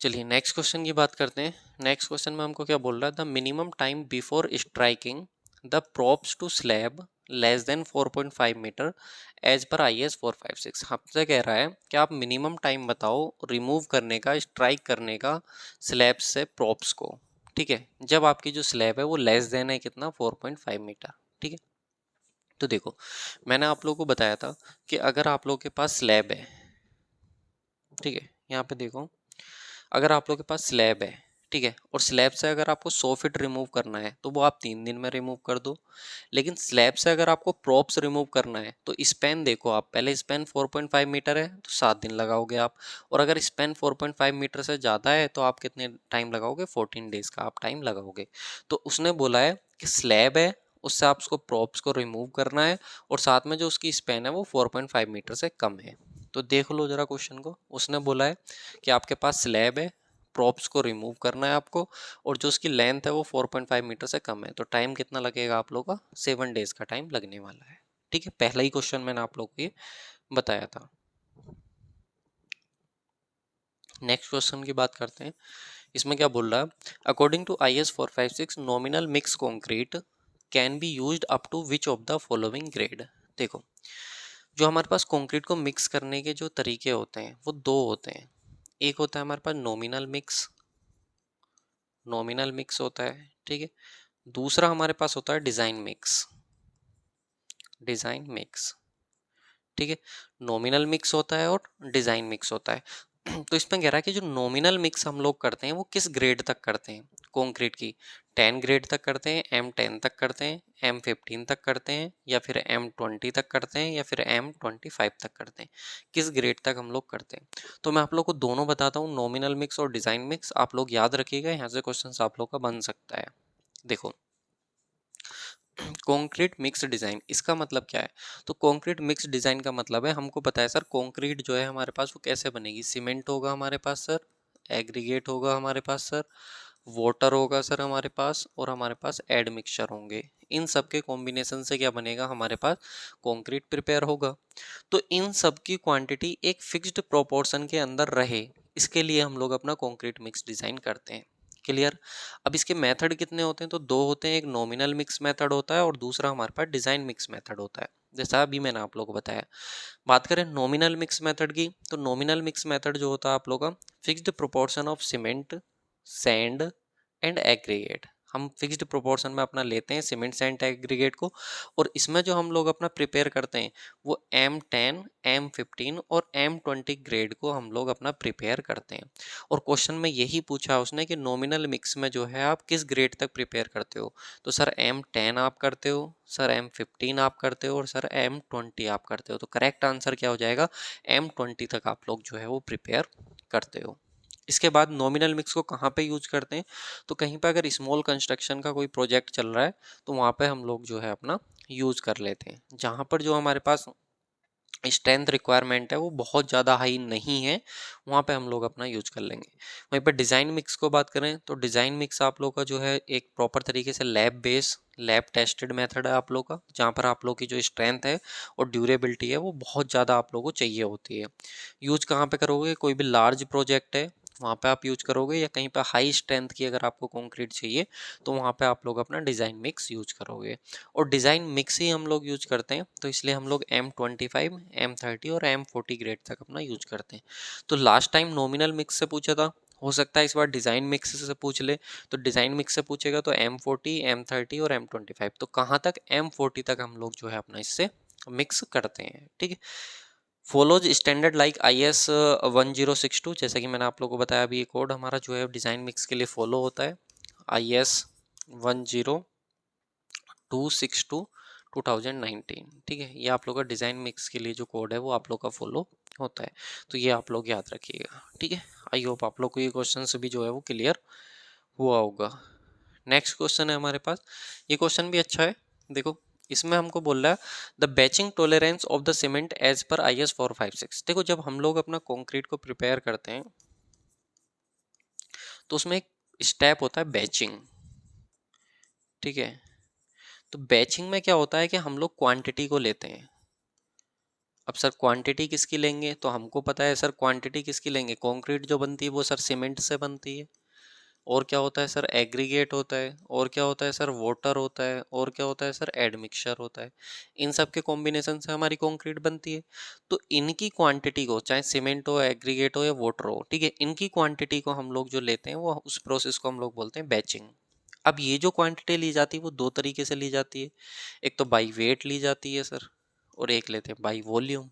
चलिए नेक्स्ट क्वेश्चन की बात करते हैं। नेक्स्ट क्वेश्चन में हमको क्या बोल रहा है? The minimum time before striking the props to slab less than 4.5 metre as per IS 456। हमसे कह रहा है कि आप मिनिमम टाइम बताओ रिमूव करने का, स्ट्राइक करने का स्लैब से प्रोप्स को। ठीक है, जब आपकी जो स्लैब है वो लेस देन है कितना? 4.5 मीटर। ठीक है, तो देखो मैंने आप लोगों को बताया था कि अगर आप लोगों के पास स्लैब है, ठीक है, यहाँ पे देखो, अगर आप लोग के पास स्लैब है, ठीक है, और स्लैब से अगर आपको 100 फीट रिमूव करना है तो वो आप 3 दिन में रिमूव कर दो। लेकिन स्लैब से अगर आपको प्रॉप्स रिमूव करना है तो स्पैन देखो, आप पहले स्पैन 4.5 मीटर है तो 7 दिन लगाओगे आप, और अगर स्पैन 4.5 मीटर से ज़्यादा है तो आप कितने टाइम लगाओगे? 14 डेज का आप टाइम लगाओगे। तो उसने बोला है कि स्लैब है उससे आप उसको प्रॉप्स को रिमूव करना है, और साथ में जो उसकी स्पैन है वो 4.5 मीटर से कम है। तो देख लो जरा क्वेश्चन को, उसने बोला है कि आपके पास स्लैब है, प्रॉप्स को रिमूव करना है आपको, और जो उसकी लेंथ है वो 4.5 मीटर से कम है, तो टाइम कितना लगेगा आप लोग का? 7 डेज का टाइम लगने वाला है। ठीक है, पहला ही क्वेश्चन मैंने आप लोग को ये बताया था। नेक्स्ट क्वेश्चन की बात करते हैं। इसमें क्या बोल रहा है? According to IS 456 nominal mix concrete can be used up to which of the following grade. देखो, जो हमारे पास कंक्रीट को मिक्स करने के जो तरीके होते हैं वो दो होते हैं। एक होता है हमारे पास नॉमिनल मिक्स, नॉमिनल मिक्स होता है। ठीक है, दूसरा हमारे पास होता है डिजाइन मिक्स, डिजाइन मिक्स। ठीक है, नॉमिनल मिक्स होता है और डिजाइन मिक्स होता है। तो इसमें कह रहा है कि जो नॉमिनल मिक्स हम लोग करते हैं वो किस ग्रेड तक करते हैं? कंक्रीट की 10 ग्रेड तक करते हैं, M10 तक करते हैं, M15 तक करते हैं, या फिर M20 तक करते हैं, या फिर M25 तक करते हैं? किस ग्रेड तक हम लोग करते हैं? तो मैं आप लोग को दोनों बताता हूँ, नॉमिनल मिक्स और डिजाइन मिक्स। आप लोग याद रखिएगा, यहाँ से क्वेश्चन आप लोग का बन सकता है। देखो, कंक्रीट मिक्स डिजाइन, इसका मतलब क्या है? तो कंक्रीट मिक्स डिजाइन का मतलब है, हमको पता है सर कंक्रीट जो है हमारे पास वो कैसे बनेगी? सीमेंट होगा हमारे पास सर, एग्रीगेट होगा हमारे पास सर, वाटर होगा सर हमारे पास, और हमारे पास एड मिक्सचर होंगे। इन सब के कॉम्बिनेशन से क्या बनेगा? हमारे पास कंक्रीट प्रिपेयर होगा। तो इन सब की क्वांटिटी एक फिक्स्ड प्रोपोर्शन के अंदर रहे, इसके लिए हम लोग अपना कंक्रीट मिक्स डिजाइन करते हैं। क्लियर? अब इसके मेथड कितने होते हैं? तो दो होते हैं, एक नॉमिनल मिक्स मेथड होता है और दूसरा हमारे पास डिजाइन मिक्स मेथड होता है, जैसा अभी मैंने आप लोगों को बताया। बात करें नॉमिनल मिक्स मेथड की, तो नॉमिनल मिक्स मेथड जो होता है आप लोगों का, fixed proportion of cement, sand and aggregate. हम फिक्स्ड प्रोपोर्शन में अपना लेते हैं सीमेंट सैंड एग्रीगेट को, और इसमें जो हम लोग अपना प्रिपेयर करते हैं वो M10, M15 और M20 ग्रेड को हम लोग अपना प्रिपेयर करते हैं। और क्वेश्चन में यही पूछा उसने कि नॉमिनल मिक्स में जो है आप किस ग्रेड तक प्रिपेयर करते हो? तो सर M10 आप करते हो, सर M15 आप करते हो, और सर M20 आप करते हो। तो करेक्ट आंसर क्या हो जाएगा? M20 तक आप लोग जो है वो प्रिपेयर करते हो। इसके बाद नॉमिनल मिक्स को कहाँ पे यूज करते हैं? तो कहीं पे अगर स्मॉल कंस्ट्रक्शन का कोई प्रोजेक्ट चल रहा है तो वहाँ पे हम लोग जो है अपना यूज कर लेते हैं, जहाँ पर जो हमारे पास स्ट्रेंथ रिक्वायरमेंट है वो बहुत ज़्यादा हाई नहीं है, वहाँ पे हम लोग अपना यूज कर लेंगे। वहीं पर डिज़ाइन मिक्स को बात करें तो डिज़ाइन मिक्स आप लोग का जो है एक प्रॉपर तरीके से lab base, lab tested method है आप लोग का, जहाँ पर आप लोग की जो स्ट्रेंथ है और ड्यूरेबिलिटी है वो बहुत ज़्यादा आप लोगों को चाहिए होती है। यूज कहाँ पे करोगे? कोई भी लार्ज प्रोजेक्ट है वहाँ पे आप यूज करोगे, या कहीं पे हाई स्ट्रेंथ की अगर आपको कंक्रीट चाहिए तो वहाँ पे आप लोग अपना डिज़ाइन मिक्स यूज करोगे। और डिज़ाइन मिक्स ही हम लोग यूज करते हैं, तो इसलिए हम लोग M25, M30 और M40 ग्रेड तक अपना यूज करते हैं। तो लास्ट टाइम नॉमिनल मिक्स से पूछा था, हो सकता है इस बार डिज़ाइन मिक्स से पूछ ले। तो डिज़ाइन मिक्स से पूछेगा तो M40, M30 और M25, तो कहाँ तक, M40 तक हम लोग जो है अपना इससे मिक्स करते हैं। ठीक है, फॉलोज स्टैंडर्ड लाइक IS 1062, जैसा कि मैंने आप लोगों को बताया अभी, ये कोड हमारा जो है डिज़ाइन मिक्स के लिए फॉलो होता है, IS 10262 2019। ठीक है, ये आप लोग का डिज़ाइन मिक्स के लिए जो कोड है वो आप लोग का फॉलो होता है, तो ये आप लोग याद रखिएगा। ठीक है, आई होप आप लोग को ये क्वेश्चन भी जो है वो क्लियर हुआ होगा। नेक्स्ट क्वेश्चन है हमारे पास, ये क्वेश्चन भी अच्छा है। देखो, इसमें हमको बोल रहा है the batching tolerance of the cement as per IS 456। देखो, जब हम लोग अपना कंक्रीट को प्रिपेयर करते हैं तो उसमें एक स्टेप होता है बैचिंग। ठीक है, तो बैचिंग में क्या होता है कि हम लोग क्वांटिटी को लेते हैं। अब सर क्वांटिटी किसकी लेंगे, तो हमको पता है सर क्वांटिटी किसकी लेंगे, कंक्रीट जो बनती है वो सर सीमेंट से बनती है। और क्या होता है सर, एग्रीगेट होता है। और क्या होता है सर, वाटर होता है। और क्या होता है सर, एडमिक्सचर होता है। इन सब के कॉम्बिनेशन से हमारी कंक्रीट बनती है। तो इनकी क्वांटिटी को, चाहे सीमेंट हो, एग्रीगेट हो या वाटर हो, ठीक है, इनकी क्वांटिटी को हम लोग जो लेते हैं वो उस प्रोसेस को हम लोग बोलते हैं बैचिंग। अब ये जो क्वांटिटी ली जाती है वो दो तरीके से ली जाती है। एक तो बाई वेट ली जाती है सर, और एक लेते हैं बाई वॉल्यूम।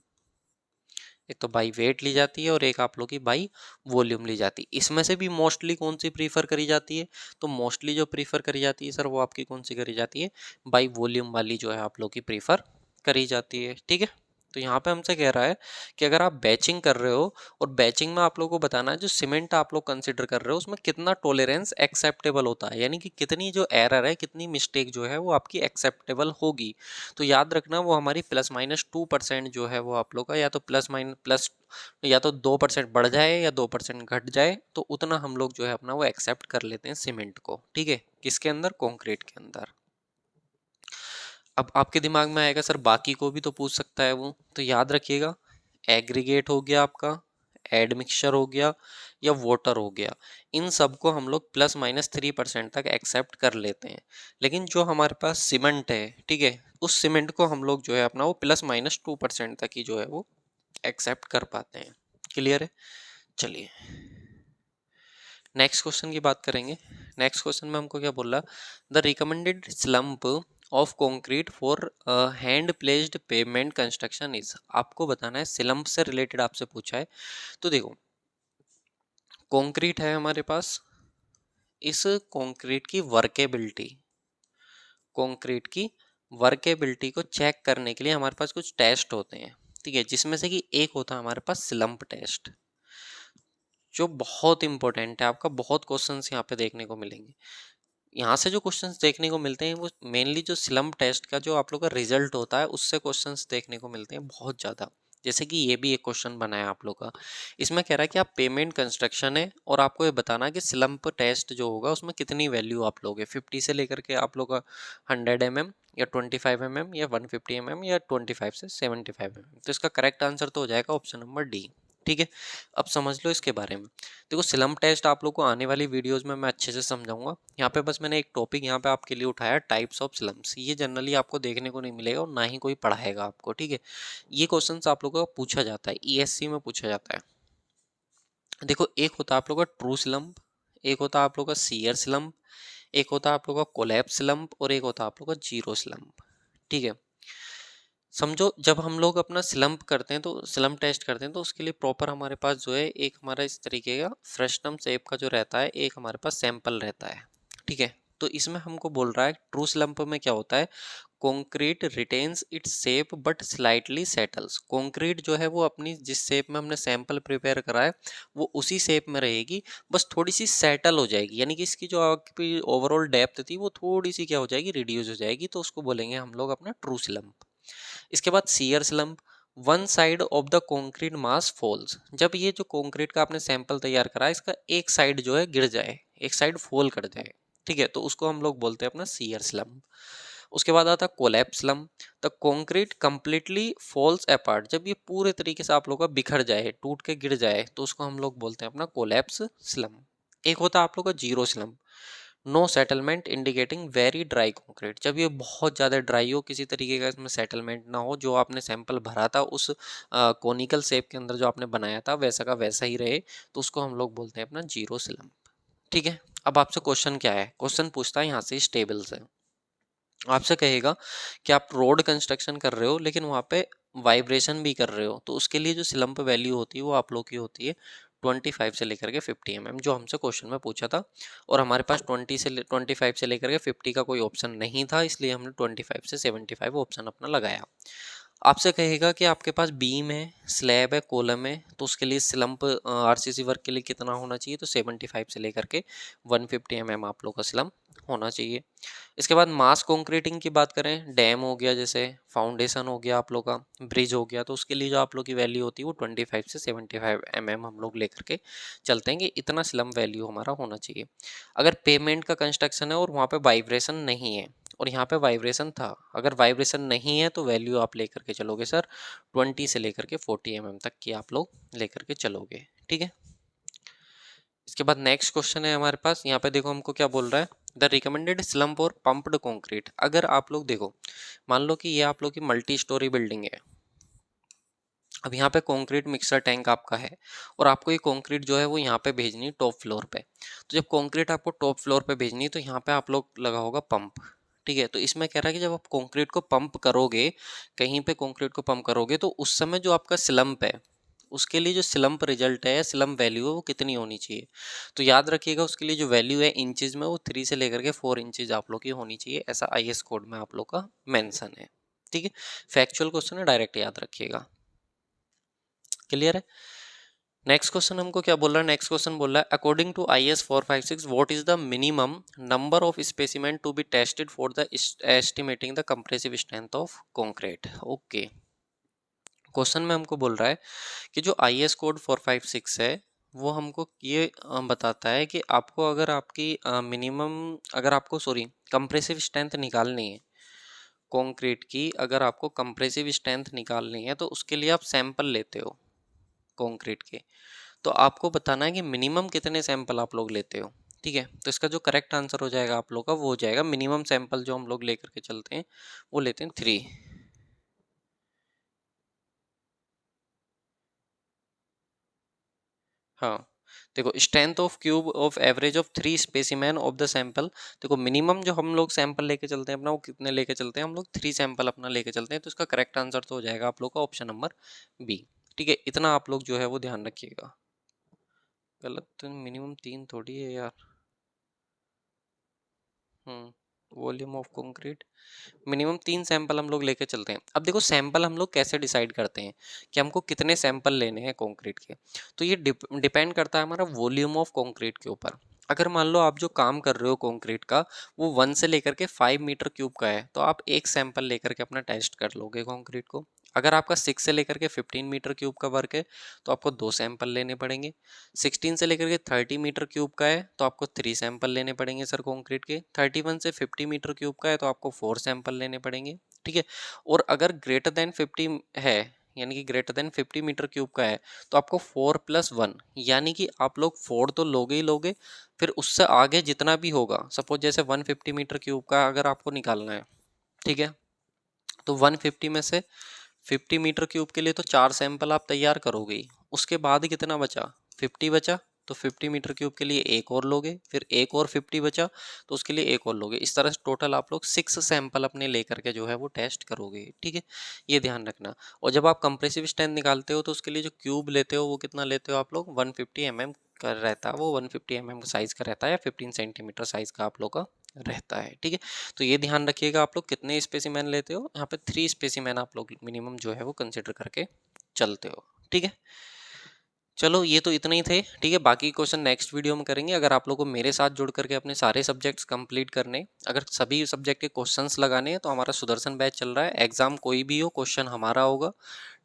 एक तो बाई वेट ली जाती है और एक आप लोग की बाई वॉल्यूम ली जाती है। इसमें से भी मोस्टली कौन सी प्रीफर करी जाती है, तो मोस्टली जो प्रीफर करी जाती है सर वो आपकी कौन सी करी जाती है, बाई वॉल्यूम वाली जो है आप लोग की प्रीफर करी जाती है। ठीक है, तो यहाँ पे हमसे कह रहा है कि अगर आप बैचिंग कर रहे हो, और बैचिंग में आप लोग को बताना है जो सीमेंट आप लोग कंसिडर कर रहे हो उसमें कितना टॉलरेंस एक्सेप्टेबल होता है, यानी कि कितनी जो एरर है, कितनी मिस्टेक जो है वो आपकी एक्सेप्टेबल होगी। तो याद रखना वो हमारी ±2% जो है वो आप लोग का, या तो प्लस या तो 2% बढ़ जाए या 2% घट जाए, तो उतना हम लोग जो है अपना वो एक्सेप्ट कर लेते हैं सीमेंट को। ठीक है, किसके अंदर, कंक्रीट के अंदर। अब आपके दिमाग में आएगा सर बाकी को भी तो पूछ सकता है वो, तो याद रखिएगा, एग्रीगेट हो गया आपका, एडमिक्सचर हो गया, या वाटर हो गया, इन सब को हम लोग ±3% तक एक्सेप्ट कर लेते हैं। लेकिन जो हमारे पास सीमेंट है, ठीक है, उस सीमेंट को हम लोग जो है अपना वो ±2% तक ही जो है वो एक्सेप्ट कर पाते हैं। क्लियर है, चलिए नेक्स्ट क्वेश्चन की बात करेंगे। नेक्स्ट क्वेश्चन में हमको क्या बोल रहा, the recommended slump of concrete for hand placed pavement construction is. आपको बताना है, स्लम्प से रिलेटेड आपसे पूछा है। तो देखो, कंक्रीट है हमारे पास, इस कंक्रीट की वर्केबिलिटी, कंक्रीट की वर्केबिलिटी को चेक करने के लिए हमारे पास कुछ टेस्ट होते हैं। ठीक है, जिसमें से कि एक होता है हमारे पास स्लम्प टेस्ट, जो बहुत इंपॉर्टेंट है। आपका बहुत क्वेश्चंस यहाँ पे देखने को मिलेंगे। यहाँ से जो क्वेश्चंस देखने को मिलते हैं वो मेनली जो स्लम्प टेस्ट का जो आप लोग का रिजल्ट होता है उससे क्वेश्चंस देखने को मिलते हैं बहुत ज़्यादा। जैसे कि ये भी एक क्वेश्चन बनाया आप लोग का, इसमें कह रहा है कि आप पेमेंट कंस्ट्रक्शन है और आपको ये बताना है कि स्लम्प टेस्ट जो होगा उसमें कितनी वैल्यू आप लोगे, 50 से लेकर के आप लोग का 100 mm या 25 mm या 150 mm या 25 से 75 mm। तो इसका करेक्ट आंसर तो हो जाएगा ऑप्शन नंबर डी। ठीक है, अब समझ लो इसके बारे में। देखो, स्लम्प टेस्ट आप लोग को आने वाली वीडियोस में मैं अच्छे से समझाऊंगा। यहाँ पे बस मैंने एक टॉपिक यहाँ पे आपके लिए उठाया, टाइप्स ऑफ स्लम्प्स। ये जनरली आपको देखने को नहीं मिलेगा और ना ही कोई पढ़ाएगा आपको। ठीक है, ये क्वेश्चंस आप लोगों का पूछा जाता है, ESC में पूछा जाता है। देखो, एक होता है आप लोग का ट्रू स्लम्प, एक होता है आप लोग का सीयर स्लम्प, एक होता है आप लोग का कोलैप्स स्लम्प, और एक होता है आप लोग का जीरो स्लम्प। ठीक है, समझो, जब हम लोग अपना स्लम्प करते हैं, तो स्लम्प टेस्ट करते हैं, तो उसके लिए प्रॉपर हमारे पास जो है एक हमारा इस तरीके का फ्रेस्टम शेप का जो रहता है, एक हमारे पास सैंपल रहता है। ठीक है, तो इसमें हमको बोल रहा है ट्रू स्लम्प में क्या होता है, concrete retains its shape but slightly settles. Concrete जो है वो अपनी जिस शेप में हमने सैंपल प्रिपेयर करा है वो उसी शेप में रहेगी, बस थोड़ी सी सेटल हो जाएगी, यानी कि इसकी जो आपकी ओवरऑल डेप्थ थी वो थोड़ी सी क्या हो जाएगी, रिड्यूस हो जाएगी। तो उसको बोलेंगे हम लोग अपना ट्रू स्लम्प। इसके बाद shear slump, one side of the concrete mass falls. जब ये जो कंक्रीट का आपने सैंपल तैयार करा है इसका एक साइड जो है गिर जाए, एक साइड फॉल कर जाए, ठीक है, तो उसको हम लोग बोलते हैं अपना सीयर स्लम्प। उसके बाद आता है collapse slump, the concrete completely falls apart, जब ये पूरे तरीके से आप लोग का बिखर जाए, टूट के गिर जाए, तो उसको हम लोग बोलते हैं अपना कोलैप्स स्लम। एक होता है आप लोग का zero slump, no settlement indicating very dry concrete, जब ये बहुत ज़्यादा ड्राई हो, किसी तरीके का इसमें सेटलमेंट ना हो, जो आपने सैंपल भरा था उस कोनिकल शेप के अंदर जो आपने बनाया था वैसा का वैसा ही रहे, तो उसको हम लोग बोलते हैं अपना जीरो स्लम्प। ठीक है, अब आपसे क्वेश्चन क्या है, क्वेश्चन पूछता है यहाँ से स्टेबल से, आपसे कहेगा कि आप रोड कंस्ट्रक्शन कर रहे हो लेकिन वहाँ पे वाइब्रेशन भी कर रहे हो, तो उसके लिए जो स्लम्प वैल्यू होती है वो आप लोग की होती है 25 से लेकर के 50 mm, जो हमसे क्वेश्चन में पूछा था। और हमारे पास 25 से लेकर के 50 का कोई ऑप्शन नहीं था, इसलिए हमने 25 से 75 ऑप्शन अपना लगाया। आपसे कहेगा कि आपके पास बीम है, स्लैब है, कॉलम है, तो उसके लिए स्लम्प आरसीसी वर्क के लिए कितना होना चाहिए, तो 75 से लेकर के 150 mm आप लोग का स्लम्प होना चाहिए। इसके बाद मास कंक्रीटिंग की बात करें, डैम हो गया, जैसे फाउंडेशन हो गया आप लोग का, ब्रिज हो गया, तो उसके लिए जो आप लोग की वैल्यू होती है वो 25 से 75 mm हम लोग लेकर के चलते हैं कि इतना स्लम वैल्यू हमारा होना चाहिए। अगर पेमेंट का कंस्ट्रक्शन है और वहाँ पे वाइब्रेशन नहीं है और यहाँ पे वाइब्रेशन था, अगर वाइब्रेशन नहीं है तो वैल्यू आप लेकर के चलोगे सर 20 से लेकर के 40 mm तक की आप लोग लेकर के चलोगे। ठीक है, इसके बाद नेक्स्ट क्वेश्चन है हमारे पास, यहाँ पे देखो हमको क्या बोल रहा है, द रिकमेंडेड स्लम्प और पंप्ड कंक्रीट। अगर आप लोग देखो, मान लो कि ये आप लोग की मल्टी स्टोरी बिल्डिंग है, अब यहाँ पे कंक्रीट मिक्सर टैंक आपका है और आपको ये कंक्रीट जो है वो यहाँ पे भेजनी है टॉप फ्लोर पे, तो जब कंक्रीट आपको टॉप फ्लोर पे भेजनी है तो यहाँ पे आप लोग लगा होगा पंप। ठीक है, तो इसमें कह रहा है कि जब आप कंक्रीट को पंप करोगे, कहीं पे कंक्रीट को पंप करोगे, तो उस समय जो आपका स्लम्प है, उसके लिए जो स्लम्प रिजल्ट है, स्लम्प वैल्यू है, वो कितनी होनी चाहिए। तो याद रखिएगा उसके लिए जो वैल्यू है इंचेस में, वो 3 से लेकर के 4 इंचेस आप लोग की होनी चाहिए, ऐसा आईएस कोड में आप लोग का मेंशन है। ठीक है, फैक्चुअल क्वेश्चन है, डायरेक्ट याद रखिएगा। क्लियर है। नेक्स्ट क्वेश्चन हमको क्या बोल रहा है, नेक्स्ट क्वेश्चन बोल रहा है according to IS 456 what is the minimum number of specimen to be tested for the estimating the compressive strength of concrete. Okay, question में हमको बोल रहा है कि जो IS कोड 456 है वो हमको ये बताता है कि आपको अगर आपकी मिनिमम, अगर आपको सॉरी कंप्रेसिव स्ट्रेंथ निकालनी है कंक्रीट की, अगर आपको कंप्रेसिव स्ट्रेंथ निकालनी है तो उसके लिए आप सैंपल लेते हो कंक्रीट के, तो आपको बताना है कि मिनिमम कितने सैंपल आप लोग लेते हो। ठीक है, तो इसका जो करेक्ट आंसर हो जाएगा आप लोग का, वो हो जाएगा मिनिमम सैंपल जो हम लोग लेकर के चलते हैं वो लेते हैं 3। हाँ, देखो strength of cube of average of 3 specimen of the sample, देखो मिनिमम जो हम लोग सैंपल लेके चलते हैं अपना, वो कितने लेके चलते हैं हम लोग, 3 सैंपल अपना लेके चलते हैं, तो इसका करेक्ट आंसर तो हो जाएगा आप लोग का ऑप्शन नंबर बी। ठीक है, इतना आप लोग जो है वो ध्यान रखिएगा। गलत, मिनिमम 3 थोड़ी है यार। Volume of concrete, minimum 3 sample हम लोग लेके चलते हैं। अब देखो सैंपल हम लोग कैसे डिसाइड करते हैं कि हमको कितने सैंपल लेने हैं कंक्रीट के, तो ये डिपेंड करता है हमारा वॉल्यूम ऑफ कंक्रीट के ऊपर। अगर मान लो आप जो काम कर रहे हो कंक्रीट का वो 1 से लेकर के 5 मीटर क्यूब का है, तो आप एक सैंपल लेकर के अपना टेस्ट कर लोगे कंक्रीट को। अगर आपका 6 से लेकर के 15 मीटर क्यूब का वर्क है तो आपको 2 सैंपल लेने पड़ेंगे। 16 से लेकर के 30 मीटर क्यूब का है तो आपको 3 सैंपल लेने पड़ेंगे सर कंक्रीट के। 31 से 50 मीटर क्यूब का है तो आपको 4 सैंपल लेने पड़ेंगे। ठीक है, और अगर ग्रेटर देन 50 है, यानी कि ग्रेटर देन 50 मीटर क्यूब का है, तो आपको 4+1, यानी कि आप लोग 4 तो लोगे ही लोगे, फिर उससे आगे जितना भी होगा, सपोज जैसे 150 मीटर क्यूब का अगर आपको निकालना है, ठीक है, तो 150 में से 50 मीटर क्यूब के लिए तो 4 सैंपल आप तैयार करोगे ही। उसके बाद कितना बचा, 50 बचा, तो 50 मीटर क्यूब के लिए एक और लोगे, फिर एक और 50 बचा तो उसके लिए एक और लोगे। इस तरह से टोटल आप लोग 6 सैंपल अपने लेकर के जो है वो टेस्ट करोगे। ठीक है, ये ध्यान रखना। और जब आप कंप्रेसिव स्ट्रेंथ निकालते हो तो उसके लिए जो क्यूब लेते हो वो कितना लेते हो आप लोग, 150 mm का रहता है वो, 150 mm साइज का रहता है, या 15 सेंटीमीटर साइज का आप लोग का रहता है। ठीक है, तो ये ध्यान रखिएगा आप लोग कितने स्पेसिमेन लेते हो, यहाँ पे 3 स्पेसिमेन आप लोग मिनिमम जो है वो कंसिडर करके चलते हो। ठीक है, चलो ये तो इतने ही थे, ठीक है। बाकी क्वेश्चन नेक्स्ट वीडियो में करेंगे। अगर आप लोगों को मेरे साथ जुड़ करके अपने सारे सब्जेक्ट्स कंप्लीट करने, अगर सभी सब्जेक्ट के क्वेश्चंस लगाने हैं, तो हमारा सुदर्शन बैच चल रहा है। एग्जाम कोई भी हो, क्वेश्चन हमारा होगा।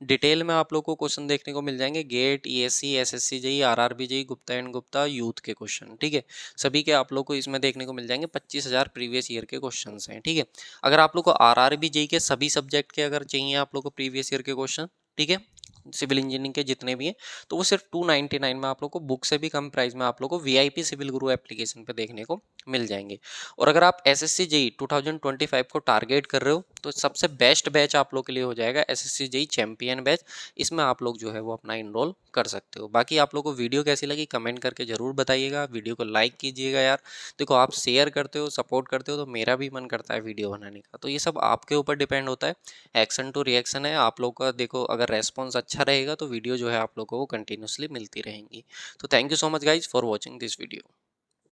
डिटेल में आप लोग को क्वेश्चन देखने को मिल जाएंगे, GATE, ESC, SSC JE, RRB JE, Gupta and Gupta, youth के क्वेश्चन, ठीक है। सभी के आप लोग को इसमें देखने को मिल जाएंगे। 25,000 प्रीवियस ईयर के क्वेश्चन हैं, ठीक है। अगर आप लोग को आरआरबी जेई के सभी सब्जेक्ट के अगर चाहिए आप लोग को प्रीवियस ईयर के क्वेश्चन, ठीक है, सिविल इंजीनियरिंग के जितने भी हैं, तो वो सिर्फ 299 में आप लोग को बुक से भी कम प्राइस में आप लोग को वीआईपी सिविल गुरु एप्लीकेशन पे देखने को मिल जाएंगे। और अगर आप एसएससी जेई 2025 को टारगेट कर रहे हो, तो सबसे बेस्ट बैच आप लोग के लिए हो जाएगा एसएससी जेई चैंपियन बैच। इसमें आप लोग जो है वो अपना इनरोल कर सकते हो। बाकी आप लोग को वीडियो कैसी लगी कमेंट करके जरूर बताइएगा। वीडियो को लाइक कीजिएगा यार। देखो आप शेयर करते हो, सपोर्ट करते हो, तो मेरा भी मन करता है वीडियो बनाने का। तो ये सब आपके ऊपर डिपेंड होता है, एक्शन टू रिएक्शन है आप लोग का। देखो अगर रेस्पॉन्स अच्छा रहेगा तो वीडियो जो है आप लोगों को कंटिन्यूसली मिलती रहेंगी। तो thank you so much guys for watching this video.